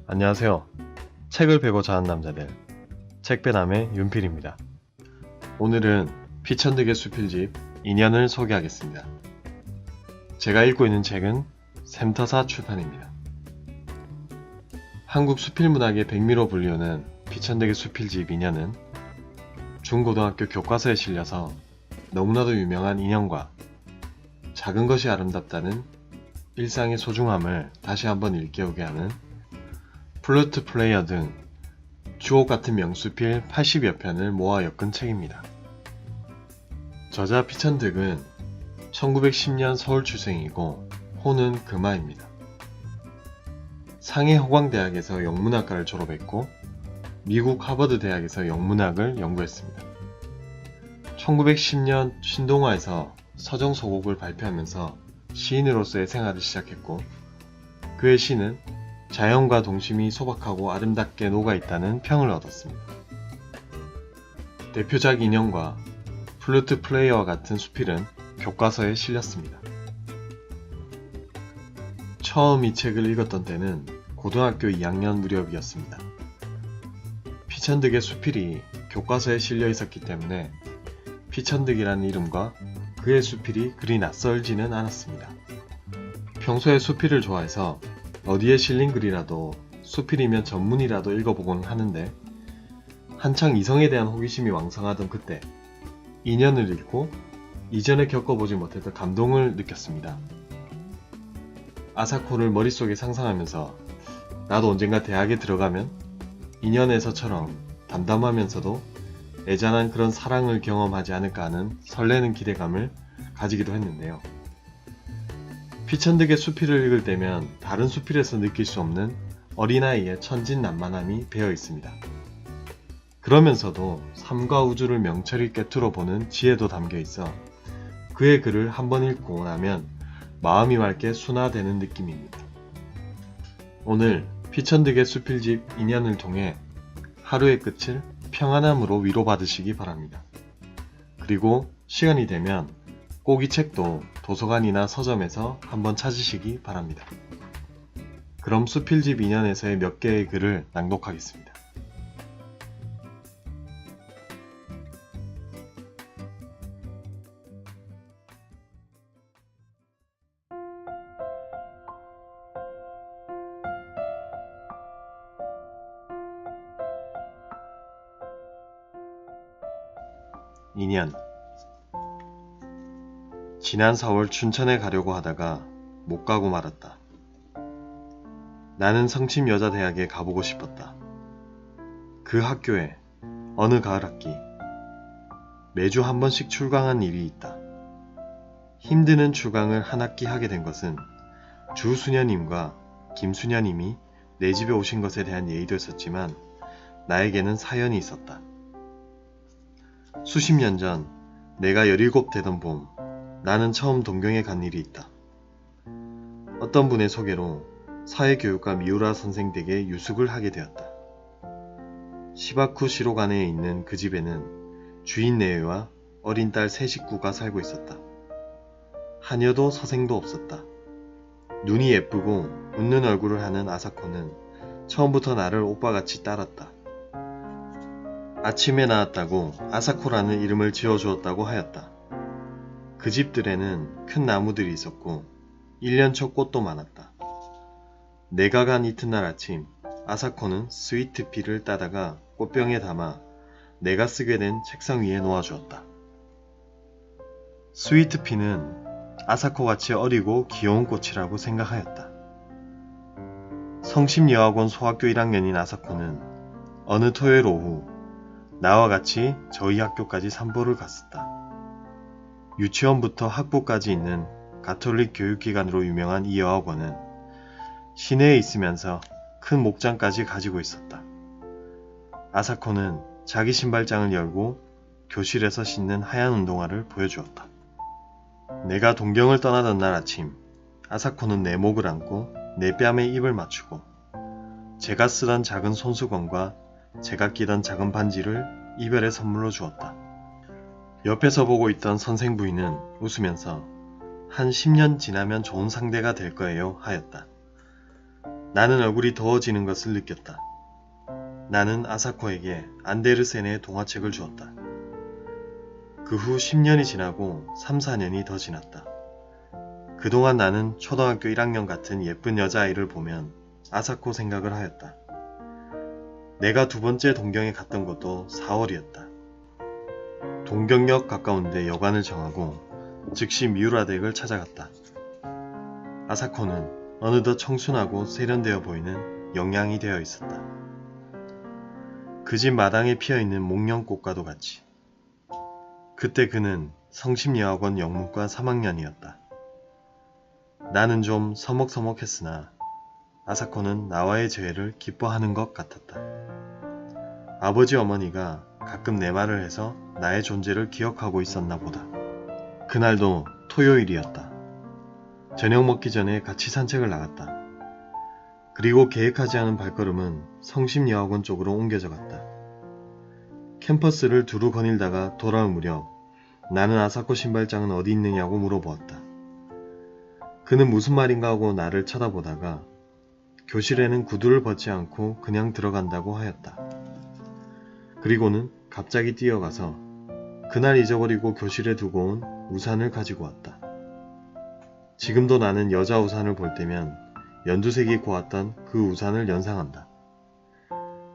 안녕하세요. 책을 베고자 하는 남자들, 책배남의 윤필입니다. 오늘은 피천득의 수필집 2년을 소개하겠습니다. 제가 읽고 있는 책은 샘터사 출판입니다. 한국 수필문학의 백미로 불리우는 피천득의 수필집 2년은 중고등학교 교과서에 실려서 너무나도 유명한 인형과 작은 것이 아름답다는 일상의 소중함을 다시 한번 일깨우게 하는 플루트 플레이어 등 주옥 같은 명수필 80여 편을 모아 엮은 책입니다. 저자 피천득은 1910년 서울 출생이고 호는 금화입니다. 상해 호광대학에서 영문학과를 졸업했고 미국 하버드 대학에서 영문학을 연구했습니다. 1910년 신동아에서 서정소곡을 발표하면서 시인으로서의 생활을 시작했고 그의 시는 자연과 동심이 소박하고 아름답게 녹아있다는 평을 얻었습니다. 대표작 인형과 플루트 플레이어와 같은 수필은 교과서에 실렸습니다. 처음 이 책을 읽었던 때는 고등학교 2학년 무렵이었습니다. 피천득의 수필이 교과서에 실려 있었기 때문에 피천득이라는 이름과 그의 수필이 그리 낯설지는 않았습니다. 평소에 수필을 좋아해서 어디에 실린 글이라도 수필이면 전문이라도 읽어보곤 하는데 한창 이성에 대한 호기심이 왕성하던 그때 2년을 읽고 이전에 겪어보지 못했던 감동을 느꼈습니다. 아사코를 머릿속에 상상하면서 나도 언젠가 대학에 들어가면 2년에서처럼 담담하면서도 애잔한 그런 사랑을 경험하지 않을까 하는 설레는 기대감을 가지기도 했는데요. 피천득의 수필을 읽을 때면 다른 수필에서 느낄 수 없는 어린아이의 천진난만함이 배어 있습니다. 그러면서도 삶과 우주를 명철히 꿰뚫어 보는 지혜도 담겨 있어 그의 글을 한번 읽고 나면 마음이 맑게 순화되는 느낌입니다. 오늘 피천득의 수필집 2년을 통해 하루의 끝을 평안함으로 위로받으시기 바랍니다. 그리고 시간이 되면 꼭 이 책도 도서관이나 서점에서 한번 찾으시기 바랍니다. 그럼 수필집 2년에서의 몇 개의 글을 낭독하겠습니다. (2년) 지난 4월 춘천에 가려고 하다가 못 가고 말았다. 나는 성심 여자대학에 가보고 싶었다. 그 학교에 어느 가을 학기 매주 한 번씩 출강한 일이 있다. 힘드는 출강을 한 학기 하게 된 것은 주수녀님과 김수녀님이 내 집에 오신 것에 대한 예의도 있었지만 나에게는 사연이 있었다. 수십 년 전 내가 17 되던 봄 나는 처음 동경에 간 일이 있다. 어떤 분의 소개로 사회교육과 미우라 선생 댁에 유숙을 하게 되었다. 시바쿠 시로간에 있는 그 집에는 주인 내외와 어린 딸 세 식구가 살고 있었다. 하녀도 서생도 없었다. 눈이 예쁘고 웃는 얼굴을 하는 아사코는 처음부터 나를 오빠같이 따랐다. 아침에 나왔다고 아사코라는 이름을 지어주었다고 하였다. 그 집들에는 큰 나무들이 있었고 1년초 꽃도 많았다. 내가 간 이튿날 아침 아사코는 스위트피를 따다가 꽃병에 담아 내가 쓰게 된 책상 위에 놓아주었다. 스위트피는 아사코같이 어리고 귀여운 꽃이라고 생각하였다. 성심여학원 소학교 1학년인 아사코는 어느 토요일 오후 나와 같이 저희 학교까지 산보를 갔었다. 유치원부터 학부까지 있는 가톨릭 교육기관으로 유명한 이 여학원은 시내에 있으면서 큰 목장까지 가지고 있었다. 아사코는 자기 신발장을 열고 교실에서 신는 하얀 운동화를 보여주었다. 내가 동경을 떠나던 날 아침 아사코는 내 목을 안고 내 뺨에 입을 맞추고 제가 쓰던 작은 손수건과 제가 끼던 작은 반지를 이별의 선물로 주었다. 옆에서 보고 있던 선생 부인은 웃으면서 한 10년 지나면 좋은 상대가 될 거예요 하였다. 나는 얼굴이 더워지는 것을 느꼈다. 나는 아사코에게 안데르센의 동화책을 주었다. 그 후 10년이 지나고 3, 4년이 더 지났다. 그동안 나는 초등학교 1학년 같은 예쁜 여자아이를 보면 아사코 생각을 하였다. 내가 두 번째 동경에 갔던 것도 4월이었다. 동경역 가까운데 여관을 정하고 즉시 미우라 댁을 찾아갔다. 아사코는 어느덧 청순하고 세련되어 보이는 영양이 되어 있었다. 그 집 마당에 피어있는 목련꽃과도 같이. 그때 그는 성심여학원 영문과 3학년이었다. 나는 좀 서먹서먹했으나 아사코는 나와의 재회를 기뻐하는 것 같았다. 아버지 어머니가 가끔 내 말을 해서 나의 존재를 기억하고 있었나 보다. 그날도 토요일이었다. 저녁 먹기 전에 같이 산책을 나갔다. 그리고 계획하지 않은 발걸음은 성심여학원 쪽으로 옮겨져 갔다. 캠퍼스를 두루 거닐다가 돌아올 무렵 나는 아사코 신발장은 어디 있느냐고 물어보았다. 그는 무슨 말인가 하고 나를 쳐다보다가 교실에는 구두를 벗지 않고 그냥 들어간다고 하였다. 그리고는 갑자기 뛰어가서 그날 잊어버리고 교실에 두고 온 우산을 가지고 왔다. 지금도 나는 여자 우산을 볼 때면 연두색이 고왔던 그 우산을 연상한다.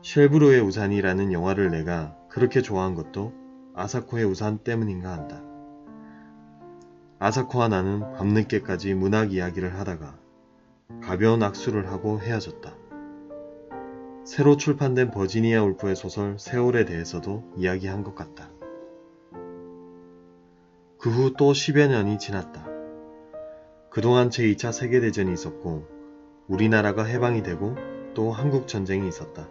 쉘브로의 우산이라는 영화를 내가 그렇게 좋아한 것도 아사코의 우산 때문인가 한다. 아사코와 나는 밤늦게까지 문학 이야기를 하다가 가벼운 악수를 하고 헤어졌다. 새로 출판된 버지니아 울프의 소설 세월에 대해서도 이야기한 것 같다. 그 후 또 10여 년이 지났다. 그동안 제2차 세계대전이 있었고 우리나라가 해방이 되고 또 한국전쟁이 있었다.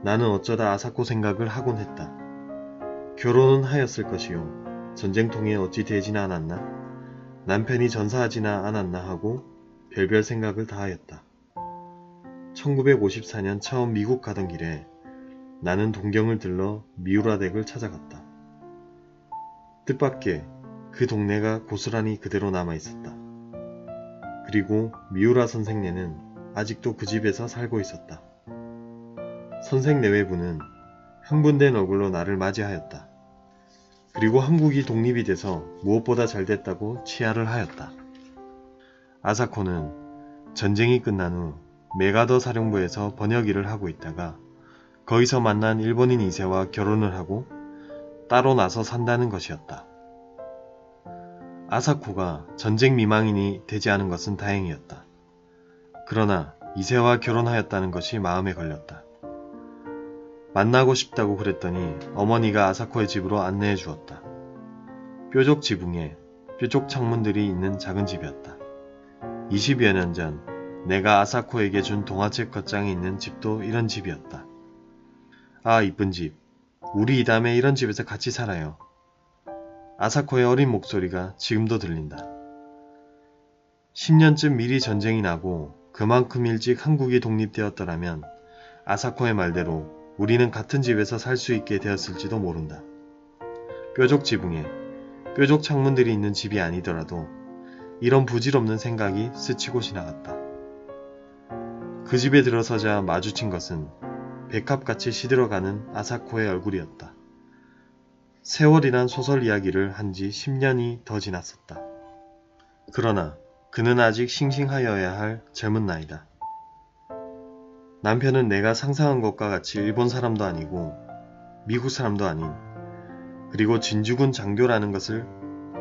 나는 어쩌다 아사코 생각을 하곤 했다. 결혼은 하였을 것이요. 전쟁통에 어찌 되지나 않았나? 남편이 전사하지나 않았나 하고 별별 생각을 다 하였다. 1954년 처음 미국 가던 길에 나는 동경을 들러 미우라 댁을 찾아갔다. 뜻밖의 그 동네가 고스란히 그대로 남아있었다. 그리고 미우라 선생네는 아직도 그 집에서 살고 있었다. 선생 내외부는 흥분된 얼굴로 나를 맞이하였다. 그리고 한국이 독립이 돼서 무엇보다 잘 됐다고 치하를 하였다. 아사코는 전쟁이 끝난 후 메가더 사령부에서 번역 일을 하고 있다가 거기서 만난 일본인 2세와 결혼을 하고 따로 나서 산다는 것이었다. 아사코가 전쟁 미망인이 되지 않은 것은 다행이었다. 그러나 2세와 결혼하였다는 것이 마음에 걸렸다. 만나고 싶다고 그랬더니 어머니가 아사코의 집으로 안내해 주었다. 뾰족 지붕에 뾰족 창문들이 있는 작은 집이었다. 20여 년 전 내가 아사코에게 준 동화책 겉장에 있는 집도 이런 집이었다. 아, 이쁜 집. 우리 이 다음에 이런 집에서 같이 살아요. 아사코의 어린 목소리가 지금도 들린다. 10년쯤 미리 전쟁이 나고 그만큼 일찍 한국이 독립되었더라면 아사코의 말대로 우리는 같은 집에서 살 수 있게 되었을지도 모른다. 뾰족 지붕에 뾰족 창문들이 있는 집이 아니더라도 이런 부질없는 생각이 스치고 지나갔다. 그 집에 들어서자 마주친 것은 백합같이 시들어가는 아사코의 얼굴이었다. 세월이란 소설 이야기를 한 지 10년이 더 지났었다. 그러나 그는 아직 싱싱하여야 할 젊은 나이다. 남편은 내가 상상한 것과 같이 일본 사람도 아니고 미국 사람도 아닌 그리고 진주군 장교라는 것을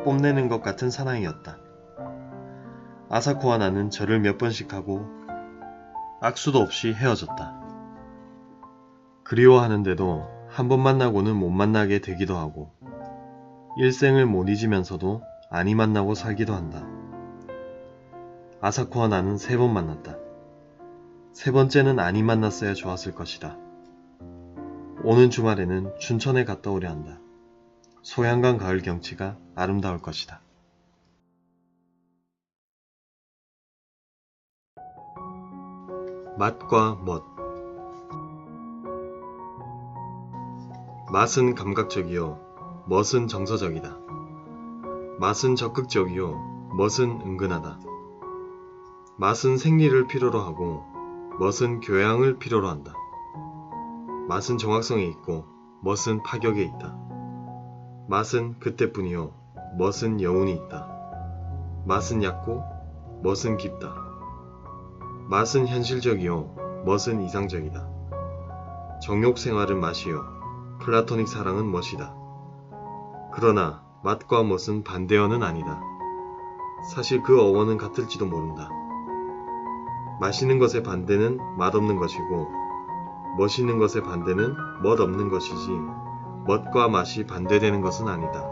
뽐내는 것 같은 사나이였다. 아사코와 나는 절을 몇 번씩 하고 악수도 없이 헤어졌다. 그리워하는데도 한 번 만나고는 못 만나게 되기도 하고 일생을 못 잊으면서도 아니 만나고 살기도 한다. 아사코와 나는 3번 만났다. 3번째는 아니 만났어야 좋았을 것이다. 오는 주말에는 춘천에 갔다 오려 한다. 소양강 가을 경치가 아름다울 것이다. 맛과 멋. 맛은 감각적이요 멋은 정서적이다. 맛은 적극적이요 멋은 은근하다. 맛은 생리를 필요로 하고 멋은 교양을 필요로 한다. 맛은 정확성에 있고 멋은 파격에 있다. 맛은 그때뿐이요 멋은 여운이 있다. 맛은 얕고 멋은 깊다. 맛은 현실적이요 멋은 이상적이다. 정욕 생활은 맛이요 플라토닉 사랑은 멋이다. 그러나 맛과 멋은 반대어는 아니다. 사실 그 어원은 같을지도 모른다. 맛있는 것의 반대는 맛없는 것이고 멋있는 것의 반대는 멋없는 것이지 멋과 맛이 반대되는 것은 아니다.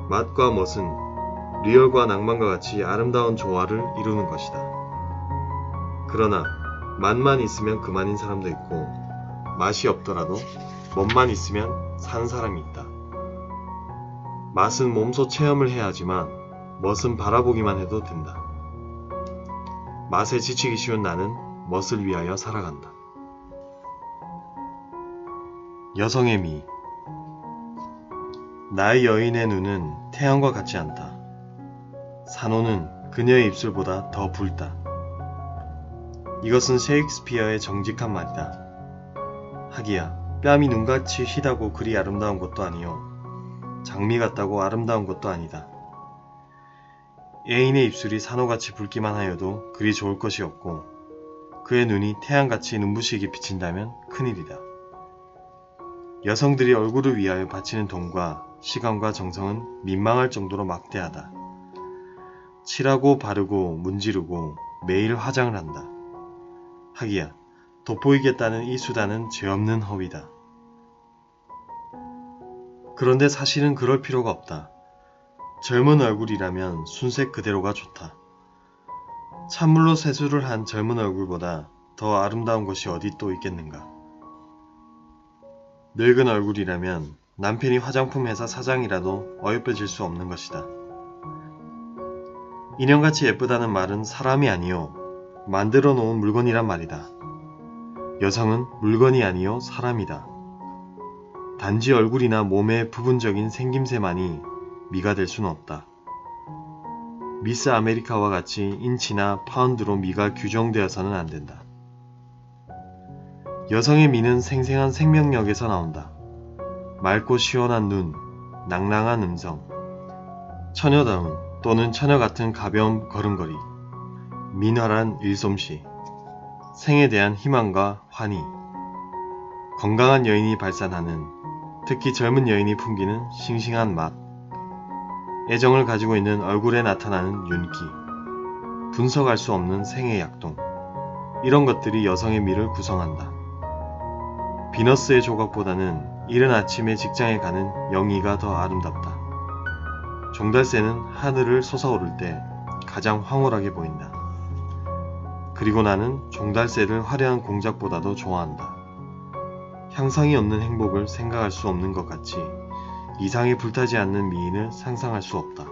맛과 멋은 리얼과 낭만과 같이 아름다운 조화를 이루는 것이다. 그러나 맛만 있으면 그만인 사람도 있고 맛이 없더라도 멋만 있으면 사는 사람이 있다. 맛은 몸소 체험을 해야 하지만 멋은 바라보기만 해도 된다. 맛에 지치기 쉬운 나는 멋을 위하여 살아간다. 여성의 미. 나의 여인의 눈은 태양과 같지 않다. 산호는 그녀의 입술보다 더 붉다. 이것은 셰익스피어의 정직한 말이다. 하기야 뺨이 눈같이 희다고 그리 아름다운 것도 아니요 장미 같다고 아름다운 것도 아니다. 애인의 입술이 산호같이 붉기만 하여도 그리 좋을 것이 없고 그의 눈이 태양같이 눈부시게 비친다면 큰일이다. 여성들이 얼굴을 위하여 바치는 돈과 시간과 정성은 민망할 정도로 막대하다. 칠하고 바르고 문지르고 매일 화장을 한다. 하기야 돋보이겠다는 이 수단은 죄 없는 허위다. 그런데 사실은 그럴 필요가 없다. 젊은 얼굴이라면 순색 그대로가 좋다. 찬물로 세수를 한 젊은 얼굴보다 더 아름다운 것이 어디 또 있겠는가. 늙은 얼굴이라면 남편이 화장품 회사 사장이라도 어여뻐질 수 없는 것이다. 인형같이 예쁘다는 말은 사람이 아니요 만들어 놓은 물건이란 말이다. 여성은 물건이 아니요 사람이다. 단지 얼굴이나 몸의 부분적인 생김새만이 미가 될 수는 없다. 미스 아메리카와 같이 인치나 파운드로 미가 규정되어서는 안 된다. 여성의 미는 생생한 생명력에서 나온다. 맑고 시원한 눈, 낭랑한 음성, 처녀다움 또는 처녀 같은 가벼운 걸음걸이, 민활한 일솜씨, 생에 대한 희망과 환희, 건강한 여인이 발산하는, 특히 젊은 여인이 풍기는 싱싱한 맛, 애정을 가지고 있는 얼굴에 나타나는 윤기, 분석할 수 없는 생의 약동, 이런 것들이 여성의 미를 구성한다. 비너스의 조각보다는 이른 아침에 직장에 가는 영희가 더 아름답다. 종달새는 하늘을 솟아오를 때 가장 황홀하게 보인다. 그리고 나는 종달새를 화려한 공작보다도 좋아한다. 향상이 없는 행복을 생각할 수 없는 것 같이 이상이 불타지 않는 미인을 상상할 수 없다.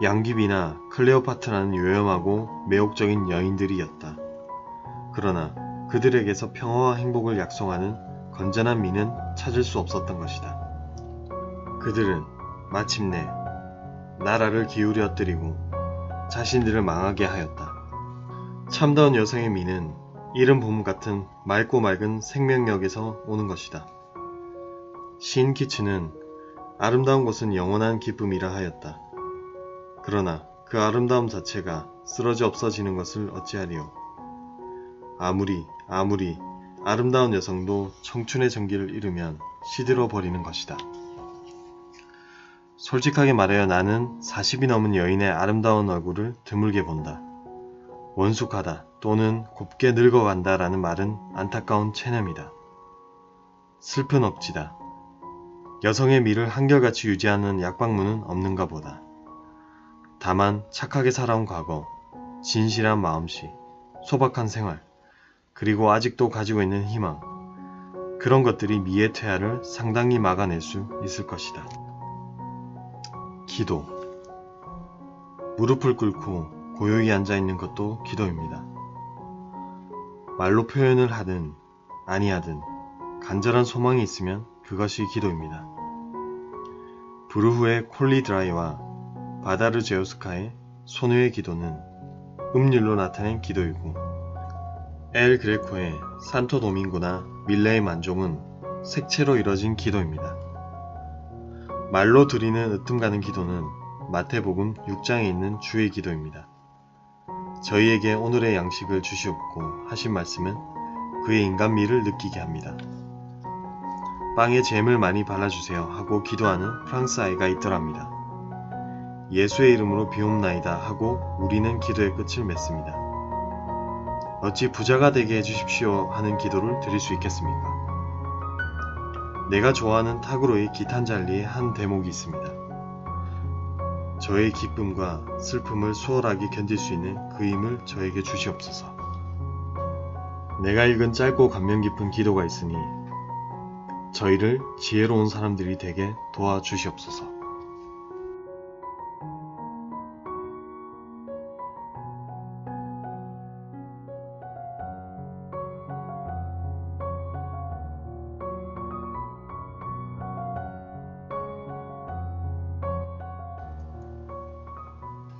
양귀비나 클레오파트라는 요염하고 매혹적인 여인들이었다. 그러나 그들에게서 평화와 행복을 약속하는 건전한 미는 찾을 수 없었던 것이다. 그들은 마침내 나라를 기울여 엎드리고 자신들을 망하게 하였다. 참다운 여성의 미는 이른 봄 같은 맑고 맑은 생명력에서 오는 것이다. 시인 키츠는 아름다운 것은 영원한 기쁨이라 하였다. 그러나 그 아름다움 자체가 쓰러져 없어지는 것을 어찌하리요. 아무리 아름다운 여성도 청춘의 정기를 잃으면 시들어 버리는 것이다. 솔직하게 말하여 나는 40이 넘은 여인의 아름다운 얼굴을 드물게 본다. 원숙하다 또는 곱게 늙어간다 라는 말은 안타까운 체념이다. 슬픈 억지다. 여성의 미를 한결같이 유지하는 약방문은 없는가 보다. 다만 착하게 살아온 과거, 진실한 마음씨, 소박한 생활, 그리고 아직도 가지고 있는 희망, 그런 것들이 미의 퇴화를 상당히 막아낼 수 있을 것이다. 기도. 무릎을 꿇고 고요히 앉아있는 것도 기도입니다. 말로 표현을 하든 아니하든 간절한 소망이 있으면 그것이 기도입니다. 브루흐의 콜리 드라이와 바다르제우스카의 소녀의 기도는 음률로 나타낸 기도이고 엘 그레코의 산토 도밍고나 밀레의 만종은 색채로 이뤄진 기도입니다. 말로 드리는 으뜸가는 기도는 마태복음 6장에 있는 주의 기도입니다. 저희에게 오늘의 양식을 주시옵고 하신 말씀은 그의 인간미를 느끼게 합니다. 빵에 잼을 많이 발라주세요 하고 기도하는 프랑스 아이가 있더랍니다. 예수의 이름으로 비옵나이다 하고 우리는 기도의 끝을 맺습니다. 어찌 부자가 되게 해주십시오 하는 기도를 드릴 수 있겠습니까? 내가 좋아하는 타그로의 기탄잘리의 한 대목이 있습니다. 저의 기쁨과 슬픔을 수월하게 견딜 수 있는 그 힘을 저에게 주시옵소서. 내가 읽은 짧고 감명 깊은 기도가 있으니 저희를 지혜로운 사람들이 되게 도와주시옵소서.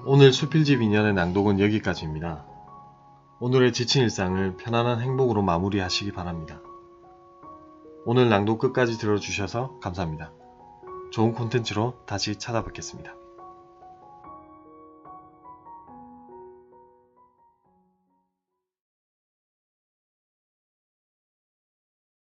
오늘 수필집 2년의 낭독은 여기까지입니다. 오늘의 지친 일상을 편안한 행복으로 마무리하시기 바랍니다. 오늘 낭독 끝까지 들어주셔서 감사합니다. 좋은 콘텐츠로 다시 찾아뵙겠습니다.